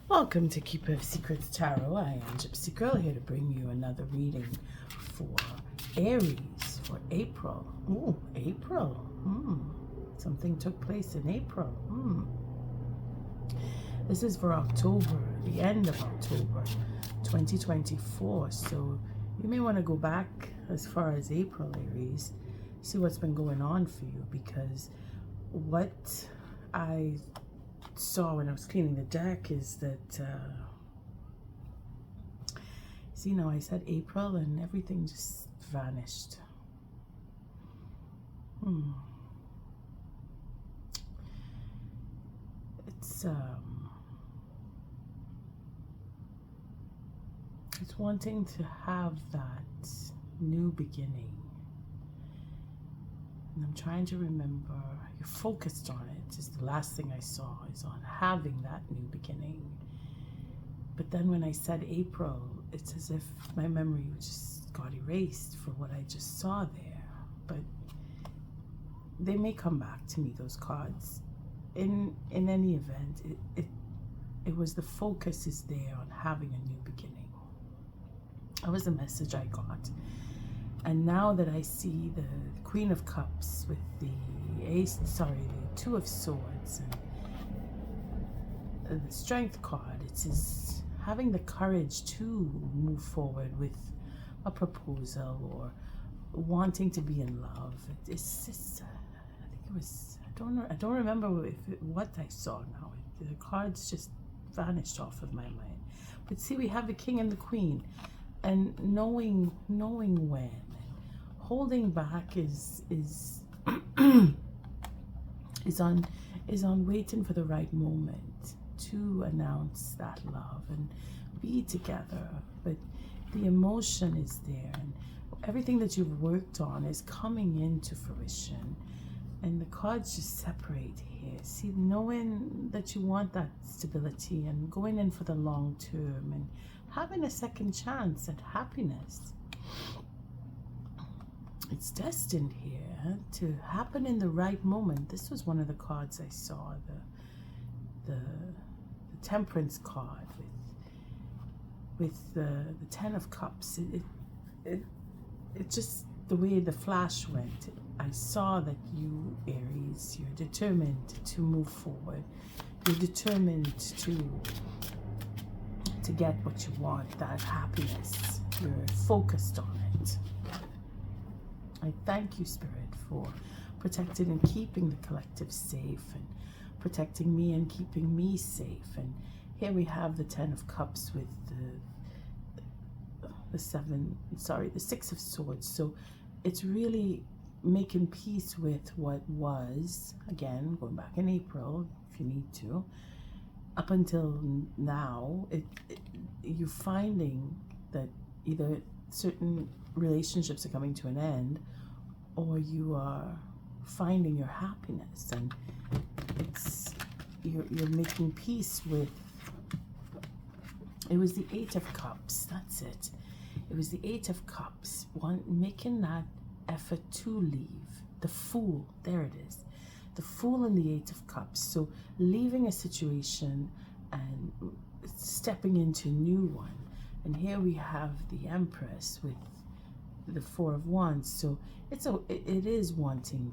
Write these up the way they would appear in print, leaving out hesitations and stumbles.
Welcome to Keeper of Secrets Tarot. I am Gypsy Girl here to bring you another reading for Aries for April. Ooh, April. Something took place in April. This is for October, the end of October 2024. So you may want to go back as far as April, Aries, see what's been going on for you, because what I saw when I was cleaning the deck is that see, now I said April and everything just vanished. It's wanting to have that new beginning, and I'm trying to remember. You're focused on it. Is the last thing I saw is on having that new beginning. But then when I said April, it's as if my memory just got erased for what I just saw there. But they may come back to me, those cards. In any event, it was the focus is there on having a new beginning. That was the message I got. And now that I see the Queen of Cups with the the Two of Swords and the Strength card, it is having the courage to move forward with a proposal or wanting to be in love. It's just, I think it was, I don't remember what I saw now. The cards just vanished off of my mind. But see, we have the King and the Queen, and knowing when. Holding back is on waiting for the right moment to announce that love and be together. But the emotion is there, and everything that you've worked on is coming into fruition, and the cards just separate here. See, knowing that you want that stability and going in for the long term and having a second chance at happiness. It's destined here to happen in the right moment. This was one of the cards I saw, the Temperance card with the Ten of Cups. It just, the way the flash went, I saw that you, Aries, you're determined to move forward. You're determined to get what you want, that happiness. You're focused on it. I thank you, Spirit, for protecting and keeping the collective safe, and protecting me and keeping me safe. And here we have the Ten of Cups with the Six of Swords. So it's really making peace with what was, again, going back in April, if you need to, up until now. You're finding that either certain relationships are coming to an end, or you are finding your happiness, and you're making peace with. It was the Eight of Cups. That's it. It was the Eight of Cups. Making that effort to leave. The Fool. There it is. The Fool and the Eight of Cups. So leaving a situation and stepping into a new one. And here we have the Empress with the Four of Wands. So it is wanting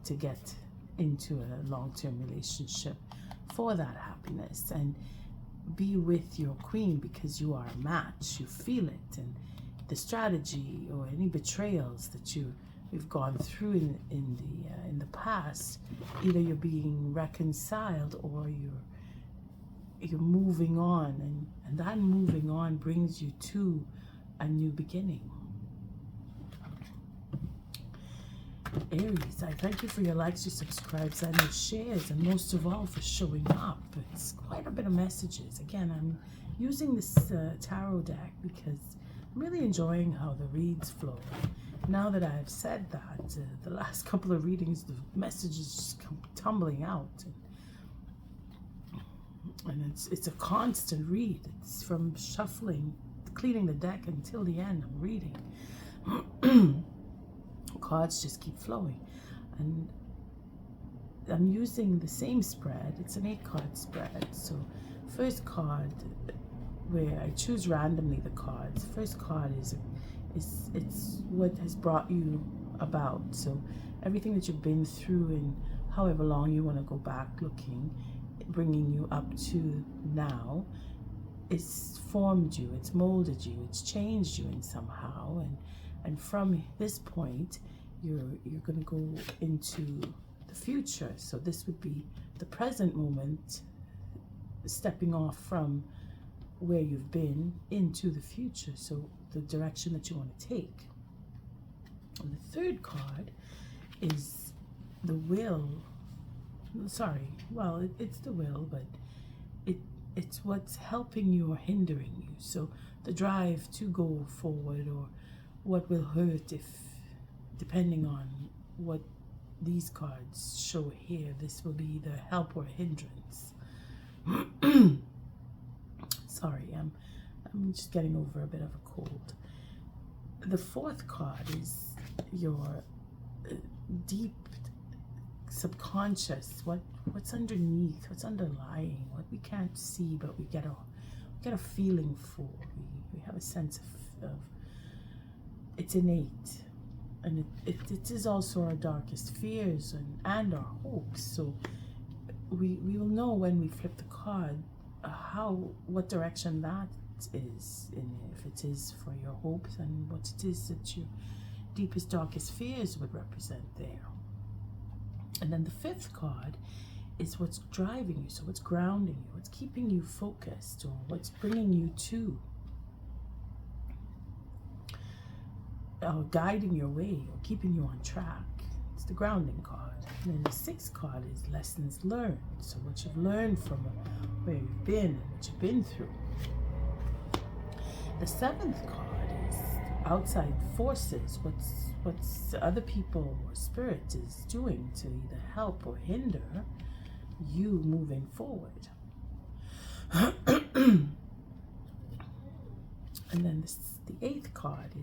to get into a long-term relationship for that happiness and be with your Queen, because you are a match. You feel it, and the strategy or any betrayals that we've gone through in the past, either you're being reconciled or you're moving on, and that moving on brings you to a new beginning. Aries, I thank you for your likes, your subscribes, and your shares, and most of all for showing up. It's quite a bit of messages. Again, I'm using this tarot deck because I'm really enjoying how the reads flow. Now that I've said that, the last couple of readings, the messages just come tumbling out. And it's a constant read. It's from shuffling, cleaning the deck until the end. I'm reading. Cards just keep flowing, and I'm using the same spread. It's an 8-card spread, so First card, where I choose randomly the cards. First card is it's what has brought you about. So everything that you've been through and however long you want to go back looking, bringing you up to now, it's formed you, it's molded you, it's changed you in somehow, and from this point you're going to go into the future. So this would be the present moment, stepping off from where you've been into the future, so the direction that you want to take. And the third card is the will. Sorry, well, it's the will, but it's what's helping you or hindering you. So the drive to go forward, or what will hurt, if depending on what these cards show here, this will be the help or hindrance. Sorry, I'm just getting over a bit of a cold. The fourth card is your deep subconscious, what's underneath, what's underlying, what we can't see but we get a feeling for. We have a sense of it's innate, and it is also our darkest fears and our hopes. So we will know when we flip the card what direction that is in, if it is for your hopes, and what it is that your deepest, darkest fears would represent there. And then the fifth card is what's driving you, so what's grounding you, what's keeping you focused, or what's bringing you to, or guiding your way, or keeping you on track. It's the grounding card. And then the sixth card is lessons learned, so what you've learned from where you've been and what you've been through. The seventh card is outside forces, what's other people or spirit is doing to either help or hinder you moving forward. And then the eighth card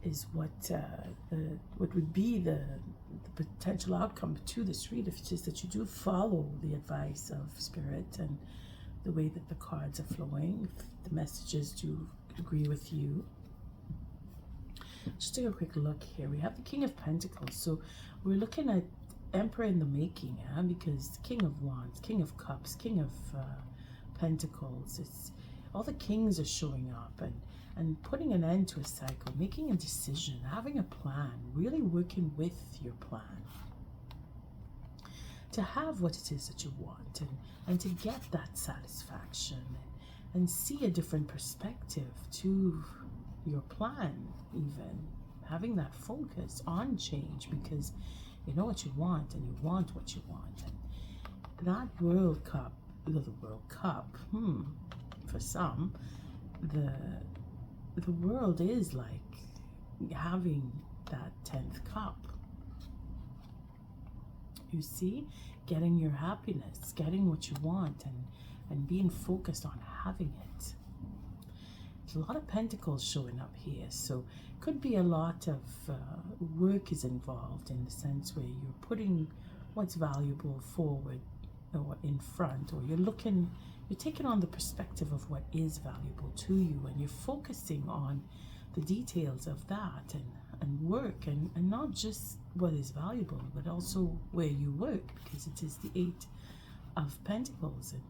is what would be the potential outcome to this read, if it is that you do follow the advice of spirit and the way that the cards are flowing, if the messages do agree with you. Just take a quick look here. We have the King of Pentacles, so we're looking at Emperor in the making, because King of Wands, King of Cups, King of Pentacles, it's all the kings are showing up and putting an end to a cycle, making a decision, having a plan, really working with your plan to have what it is that you want, and to get that satisfaction and see a different perspective to your plan, even having that focus on change, because you know what you want and you want what you want. And that World Cup, the World Cup, for some, the world is like having that 10th cup. You see, getting your happiness, getting what you want, and being focused on having it. There's a lot of pentacles showing up here, so could be a lot of work is involved, in the sense where you're putting what's valuable forward or in front, or you're taking on the perspective of what is valuable to you, and you're focusing on the details of that and work, and not just what is valuable, but also where you work, because it is the 8 of Pentacles, and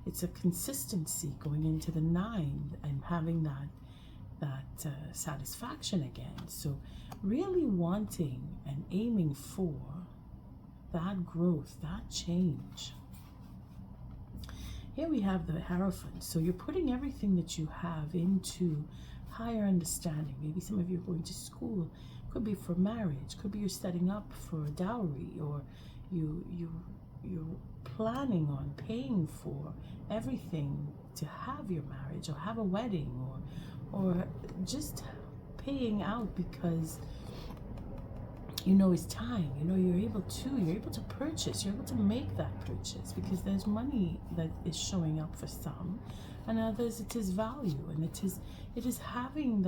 it's a consistency going into the 9 and having that satisfaction again. So really wanting and aiming for that growth, that change. Here we have the Hierophant. So you're putting everything that you have into higher understanding. Maybe some of you are going to school. Could be for marriage. Could be you're setting up for a dowry, or you're planning on paying for everything to have your marriage, or have a wedding, or just paying out because you know it's time. You know you're able to purchase, you're able to make that purchase, because there's money that is showing up for some, and others it is value, and it is having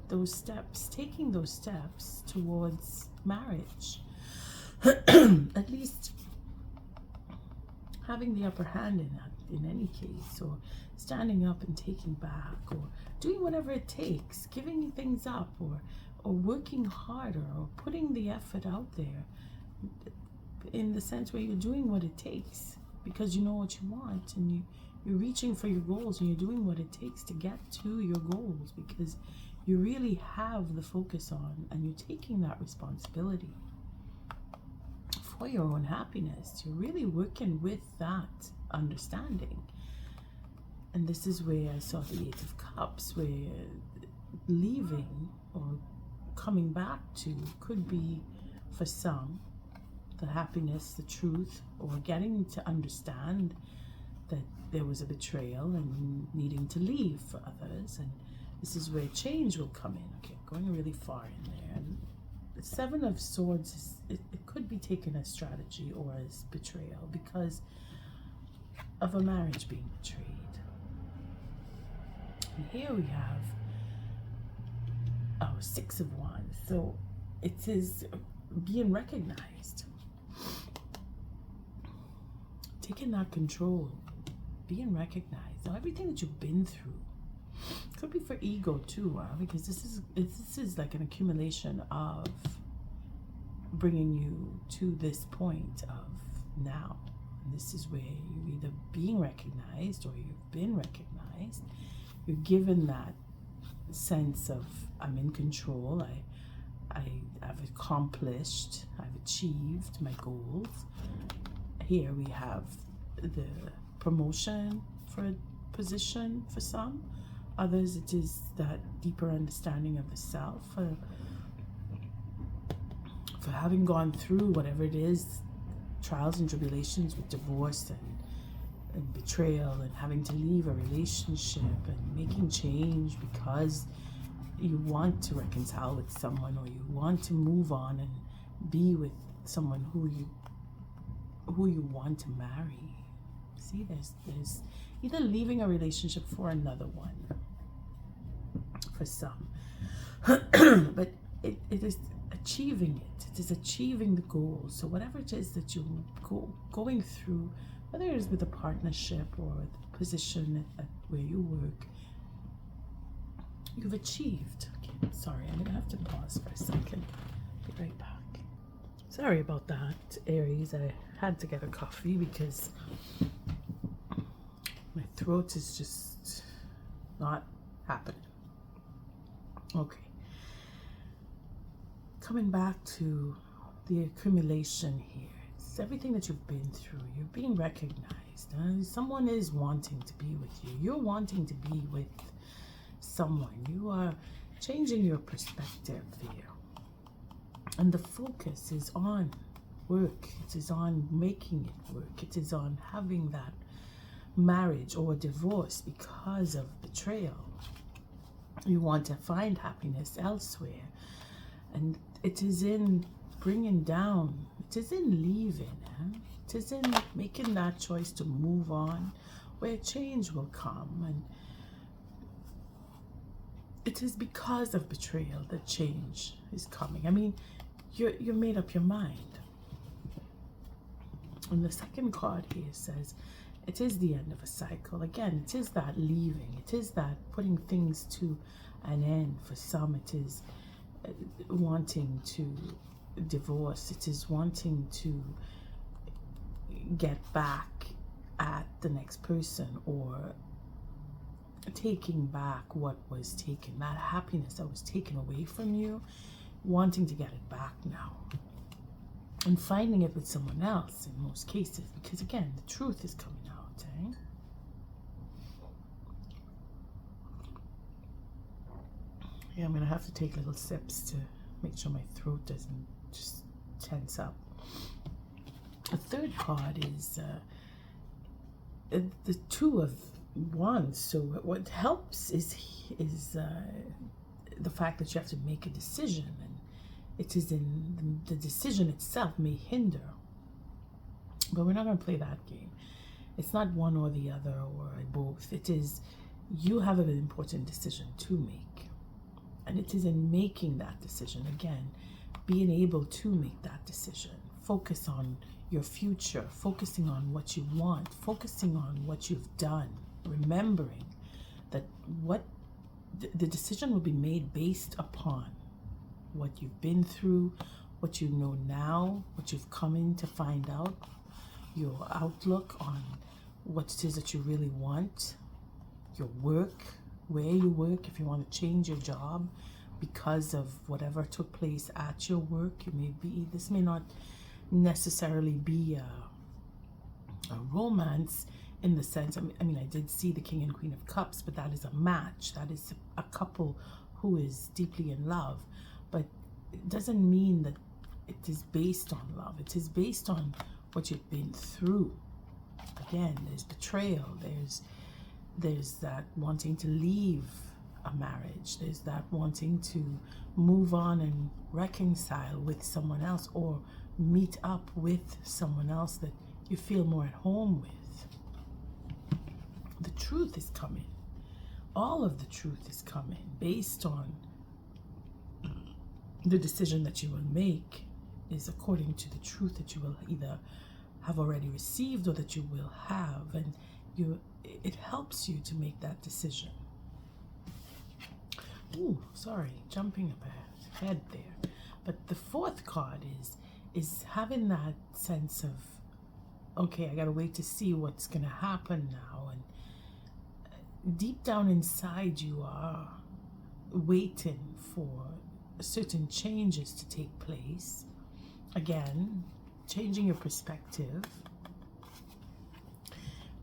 those steps, taking those steps towards marriage. At least having the upper hand in that in any case, or standing up and taking back, or doing whatever it takes, giving things up, or working harder, or putting the effort out there, in the sense where you're doing what it takes because you know what you want, and you're reaching for your goals, and you're doing what it takes to get to your goals because you really have the focus on, and you're taking that responsibility for your own happiness. You're really working with that understanding. And this is where I saw the Eight of Cups, where leaving or coming back to could be, for some, the happiness, the truth, or getting to understand that there was a betrayal and needing to leave for others. And this is where change will come in. Okay, going really far in there. And the Seven of Swords, it could be taken as strategy or as betrayal because of a marriage being betrayed. And here we have our Six of Wands. So it is being recognized, taking that control, being recognized. Now, everything that you've been through could be for ego too, because this is like an accumulation of bringing you to this point of now. And this is where you're either being recognized or you've been recognized. You're given that sense of, I'm in control, I've accomplished, I've achieved my goals. Here we have the promotion for a position for some. Others, it is that deeper understanding of the self, for having gone through whatever it is, trials and tribulations with divorce and betrayal, and having to leave a relationship and making change because you want to reconcile with someone, or you want to move on and be with someone who you want to marry. See, there's either leaving a relationship for another one for some, but it is achieving it. It is achieving the goal. So whatever it is that you're going through, whether it is with a partnership or the position at where you work, you've achieved. Okay, sorry, I'm gonna have to pause for a second. Be right back. Sorry about that, Aries. I had to get a coffee because my throat is just not happening. Okay. Coming back to the accumulation here. It's everything that you've been through. You're being recognized. Someone is wanting to be with you. You're wanting to be with someone. You are changing your perspective here. And the focus is on work. It is on making it work. It is on having that marriage or divorce because of betrayal. You want to find happiness elsewhere. And it is in bringing down, it is in leaving, it is in making that choice to move on, where change will come. And it is because of betrayal that change is coming. I mean, you're made up your mind. And the second card here says, it is the end of a cycle. Again, it is that leaving. It is that putting things to an end. For some, it is wanting to divorce. It is wanting to get back at the next person, or taking back what was taken, that happiness that was taken away from you, wanting to get it back now. And finding it with someone else in most cases, because again, the truth is coming out, eh? Yeah, I'm gonna have to take little sips to make sure my throat doesn't just tense up. The third card is the Two of Wands. So what helps is the fact that you have to make a decision, and it is in the decision itself may hinder. But we're not going to play that game. It's not one or the other or both. It is, you have an important decision to make. And it is in making that decision, again, being able to make that decision focus on your future, focusing on what you want, focusing on what you've done, remembering that what the decision will be made based upon what you've been through, what you know now, what you've come in to find out, your outlook on what it is that you really want, your work, where you work, if you want to change your job because of whatever took place at your work. This may not necessarily be a romance in the sense, I mean, I did see the King and Queen of Cups, but that is a match. That is a couple who is deeply in love. But it doesn't mean that it is based on love. It is based on what you've been through. Again, there's betrayal. There's that wanting to leave a marriage. There's that wanting to move on and reconcile with someone else, or meet up with someone else that you feel more at home with. The truth is coming. All of the truth is coming based on the decision that you will make is according to the truth that you will either have already received or that you will have, and it helps you to make that decision. Ooh, sorry, jumping ahead there. But the fourth card is having that sense of, okay, I gotta wait to see what's gonna happen now, and deep down inside you are waiting for certain changes to take place. Again, changing your perspective,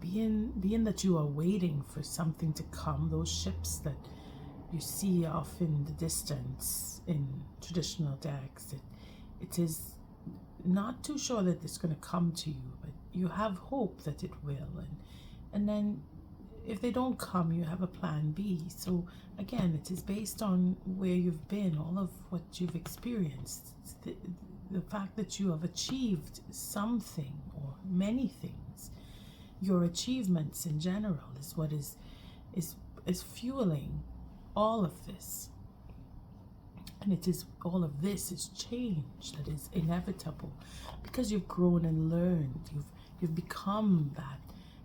being that you are waiting for something to come, those ships that you see off in the distance in traditional decks, it is not too sure that it's going to come to you, but you have hope that it will, and then if they don't come, you have a plan B. So again, it is based on where you've been, all of what you've experienced, the fact that you have achieved something or many things. Your achievements in general is what is fueling all of this. And it is all of this is change that is inevitable because you've grown and learned. You've become that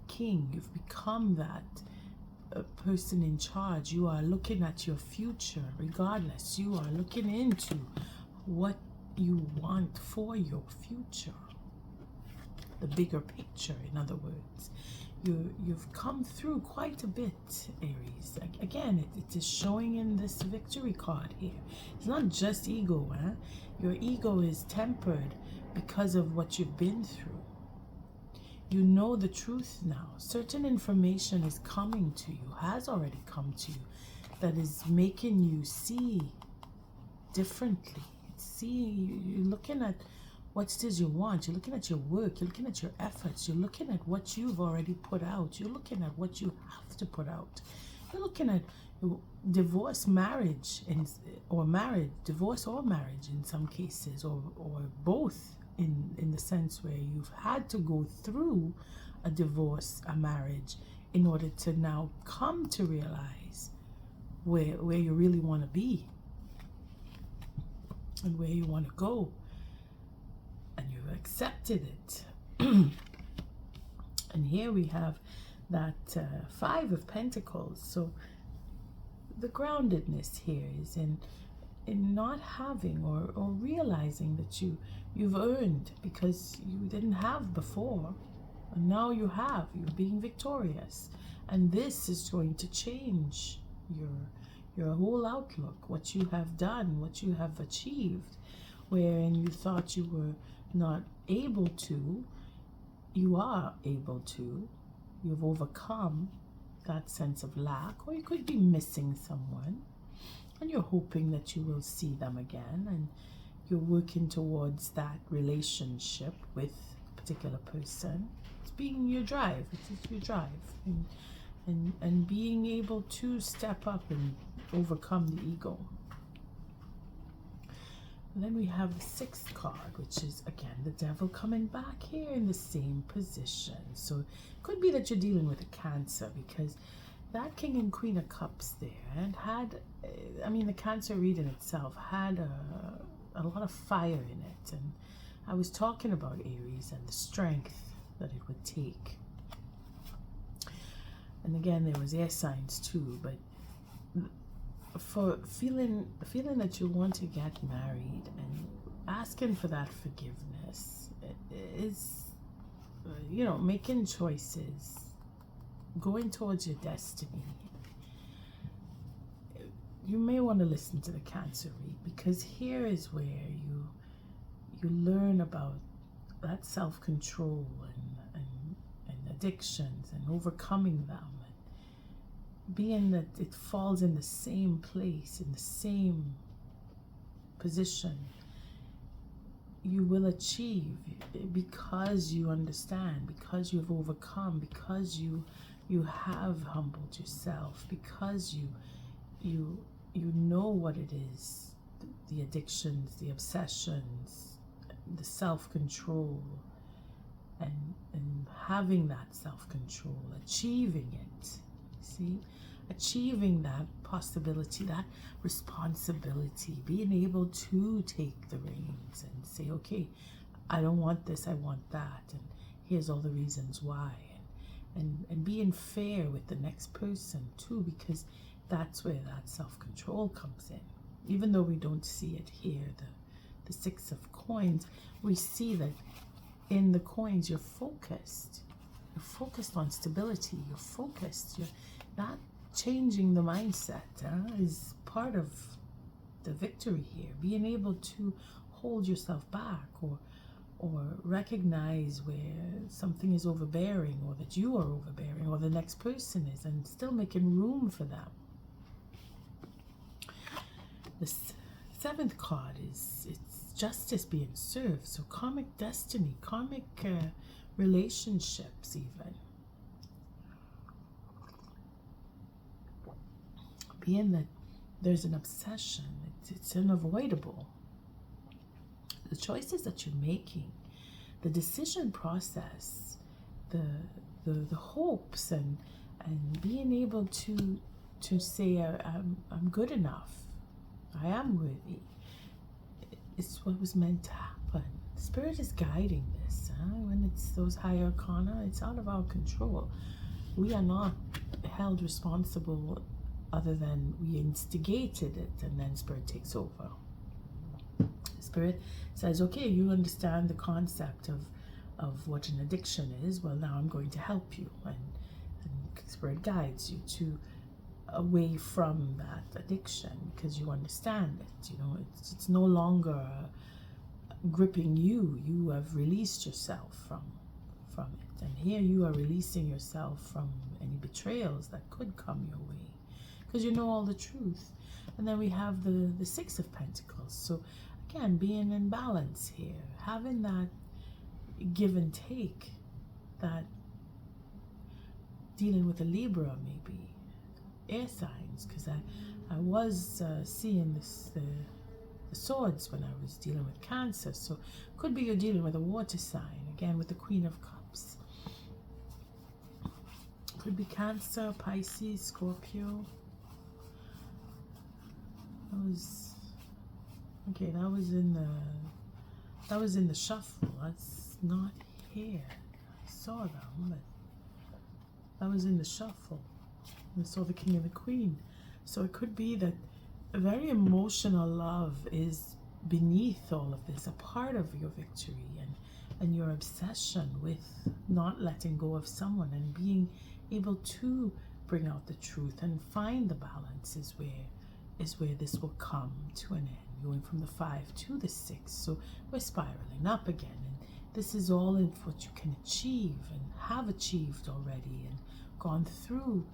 king. You've become that person in charge. You are looking at your future regardless. You are looking into what you want for your future. The bigger picture, in other words. You've come through quite a bit, Aries. Again, it is showing in this victory card here. It's not just ego. Your ego is tempered because of what you've been through. You know the truth now. Certain information is coming to you, has already come to you, that is making you see differently. You're looking at what it is you want. You're looking at your work. You're looking at your efforts. You're looking at what you've already put out. You're looking at what you have to put out. You're looking at divorce, marriage, divorce or marriage in some cases, or both in the sense where you've had to go through a divorce, a marriage, in order to now come to realize where you really want to be and where you want to go. And you've accepted it. And here we have that Five of Pentacles. So the groundedness here is in not having or realizing that you've earned because you didn't have before, and now you have. You're being victorious, and this is going to change your whole outlook, what you have done, what you have achieved, wherein you thought you were not able to. You are able to. You've overcome that sense of lack, or you could be missing someone and you're hoping that you will see them again, and you're working towards that relationship with a particular person. It's being your drive. It's your drive, and being able to step up and overcome the ego. And then we have the sixth card, which is, again, the devil coming back here in the same position. So it could be that you're dealing with a Cancer, because that King and Queen of Cups there and had, the Cancer reading itself had a lot of fire in it, I was talking about Aries and the strength that it would take. And again, there was air signs too, but for feeling that you want to get married and asking for that forgiveness is, you know, making choices, going towards your destiny. You may want to listen to the Cancer read, because here is where you learn about that self-control and addictions and overcoming them, and being that it falls in the same place, in the same position. You will achieve because you understand, because you've overcome, because you have humbled yourself, because you know what it is, the addictions, the obsessions, the self-control, and having that self-control, achieving it. See, achieving that possibility, that responsibility, being able to take the reins and say, okay, I don't want this, I want that, and here's all the reasons why, and being fair with the next person too, because that's where that self-control comes in. Even though we don't see it here, the Six of Coins, we see that in the coins you're focused on stability, you're focused, you're not changing the mindset is part of the victory here. Being able to hold yourself back, or recognize where something is overbearing, or that you are overbearing, or the next person is, and still making room for them. The seventh card it's justice being served. So karmic destiny, karmic relationships even. Being that there's an obsession, it's unavoidable. The choices that you're making, the decision process, the hopes, and being able to say I'm good enough, I am worthy. It's what was meant to happen. Spirit is guiding this. When it's those higher arcana, it's out of our control. We are not held responsible, other than we instigated it, and then Spirit takes over. Spirit says, okay, you understand the concept of what an addiction is. Well, now I'm going to help you, and Spirit guides you to away from that addiction, because you understand it. You know, it's no longer gripping you. You have released yourself from it, and here you are releasing yourself from any betrayals that could come your way, because you know all the truth. And then we have the Six of Pentacles. So again, being in balance here, having that give and take, that dealing with a Libra, maybe air signs, because I was seeing the swords when I was dealing with Cancer. So could be you're dealing with a water sign, again with the Queen of Cups. Could be Cancer, Pisces, Scorpio. That was in the shuffle. That's not here. I saw them, but that was in the shuffle. I saw the King and the Queen. So it could be that a very emotional love is beneath all of this, a part of your victory, and your obsession with not letting go of someone, and being able to bring out the truth and find the balance is where this will come to an end, going from the 5 to the 6. So we're spiraling up again, and this is all in what you can achieve and have achieved already, and gone through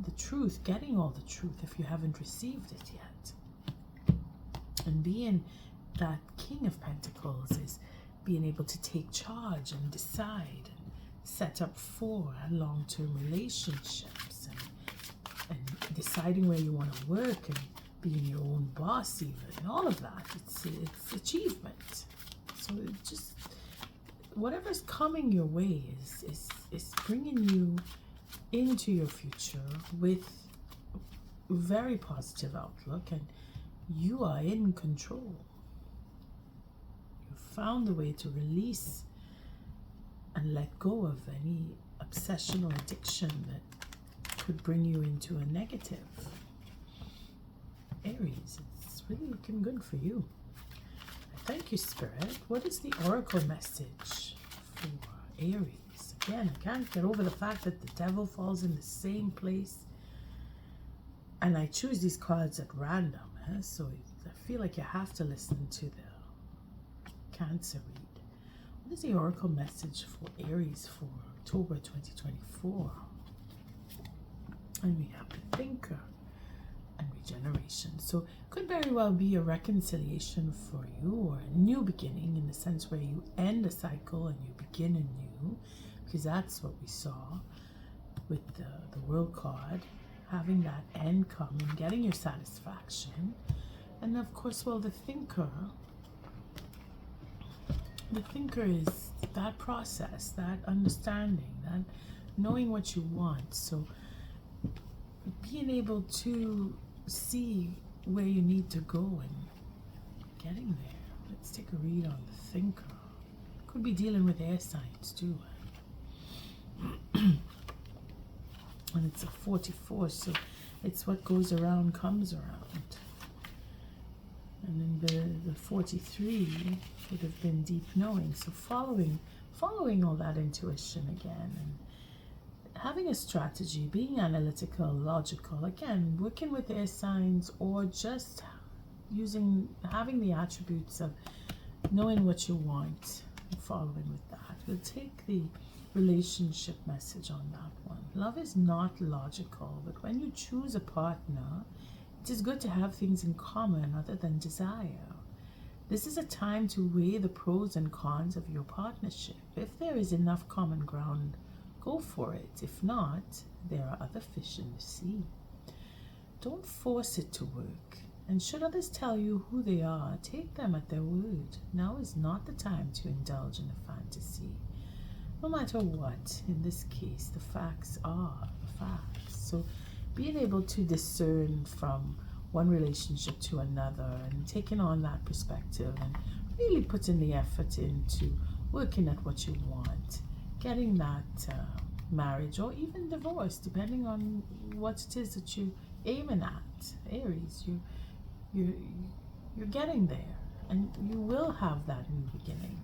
the truth, getting all the truth if you haven't received it yet. And being that King of Pentacles is being able to take charge and decide and set up for long-term relationships, and deciding where you want to work, and being your own boss even, and all of that. It's achievement. So it just, whatever's coming your way is bringing you into your future with very positive outlook, and you are in control. You're found a way to release and let go of any obsession or addiction that could bring you into a negative. Aries, it's really looking good for you. Thank you, Spirit. What is the oracle message for Aries? Again, I can't get over the fact that the devil falls in the same place. And I choose these cards at random. So I feel like you have to listen to the Cancer read. What is the oracle message for Aries for October 2024? And we have the Thinker and Regeneration. So could very well be a reconciliation for you, or a new beginning, in the sense where you end a cycle and you begin anew, because that's what we saw with the World card, having that end come and getting your satisfaction. And of course, well, the Thinker is that process, that understanding, that knowing what you want. So being able to see where you need to go and getting there. Let's take a read on the Thinker. Could be dealing with air signs too. And it's a 44, so it's what goes around comes around. And then the 43 would have been deep knowing. So following all that intuition again, and having a strategy, being analytical, logical, again, working with air signs, or just having the attributes of knowing what you want and following with that. We'll take the relationship message on that one. Love is not logical, but when you choose a partner, it is good to have things in common other than desire. This is a time to weigh the pros and cons of your partnership. If there is enough common ground, go for it. If not, there are other fish in the sea. Don't force it to work. And should others tell you who they are, take them at their word. Now is not the time to indulge in a fantasy. No matter what, in this case, the facts are the facts. So being able to discern from one relationship to another and taking on that perspective and really putting the effort into working at what you want, getting that marriage or even divorce, depending on what it is that you're aiming at. Aries, you're getting there, and you will have that new beginning.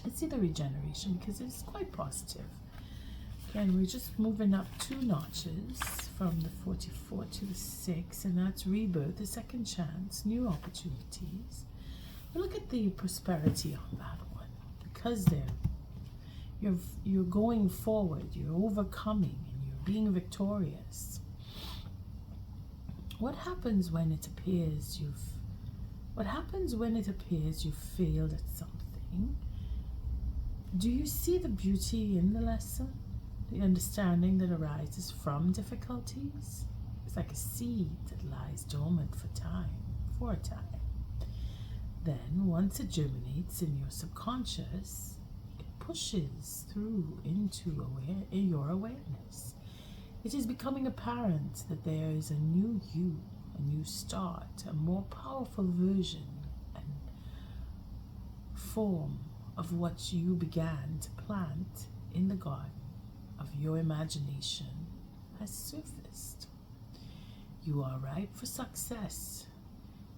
Let's see the regeneration, because it's quite positive. Again, we're just moving up 2 notches from the 44 to the 6, and that's rebirth, a second chance, new opportunities. But look at the prosperity on that one, because you're going forward, you're overcoming, and you're being victorious. What happens when it appears you've failed at something? Do you see the beauty in the lesson? The understanding that arises from difficulties? It's like a seed that lies dormant for a time. Then, once it germinates in your subconscious, it pushes through into your awareness. It is becoming apparent that there is a new you, a new start, a more powerful version and form of what you began to plant in the garden of your imagination has surfaced. You are ripe for success.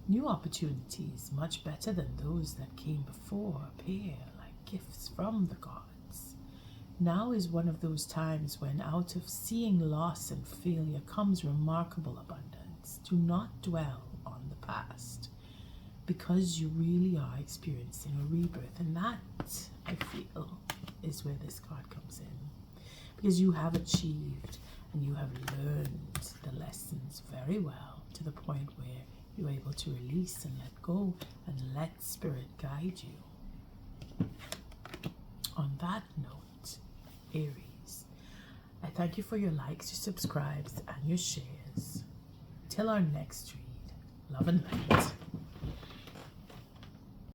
New opportunities, much better than those that came before, appear like gifts from the gods. Now is one of those times when out of seeing loss and failure comes remarkable abundance. Do not dwell on the past, because you really are experiencing a rebirth, and that, I feel, is where this card comes in, because you have achieved and you have learned the lessons very well, to the point where you're able to release and let go and let spirit guide you. On that note, Aries, I thank you for your likes, your subscribes, and your shares. Till our next read, love and light.